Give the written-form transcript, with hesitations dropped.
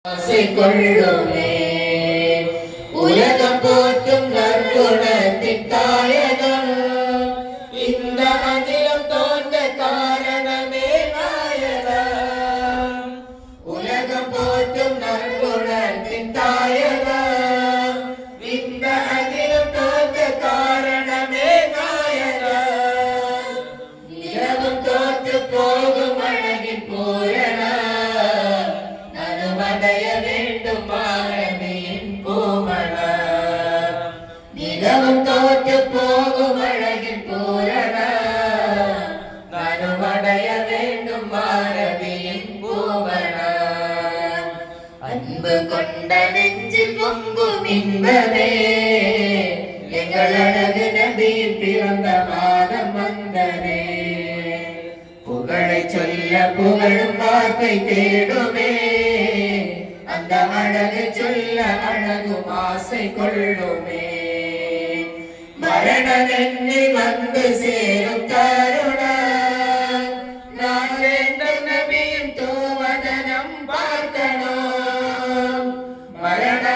கொள்ளுமே உலகம் போற்றும் நற்குணத்தின் தாயகம் இந்த அகிலம் தோன்ற காரணமே நாயகம். உலகம் போற்றும் நற்குணத்தின் தாயகம் இந்த அகிலம் தோன்ற காரணமே நாயகம். இரவும் தோற்று போகும் அழகின் பூரணம் அடைய வேண்டும் பாரதியின் பூமணம். நிலவும் தோற்று போகும் அழகின் பூரணம் நானும் அடைய வேண்டும் பாரதியின் பூமணம். அன்பு கொண்ட நெஞ்சில் பொங்கும் இன்பமே எங்கள் அழகு நபியின் பிறந்த மாதம் வந்ததே. புகழை சொல்ல புகழும் வார்த்தை தேடுமே அந்த அழகு சொல்ல அழகும் ஆசை கொள்ளுமே. மரணம் என்னை வந்து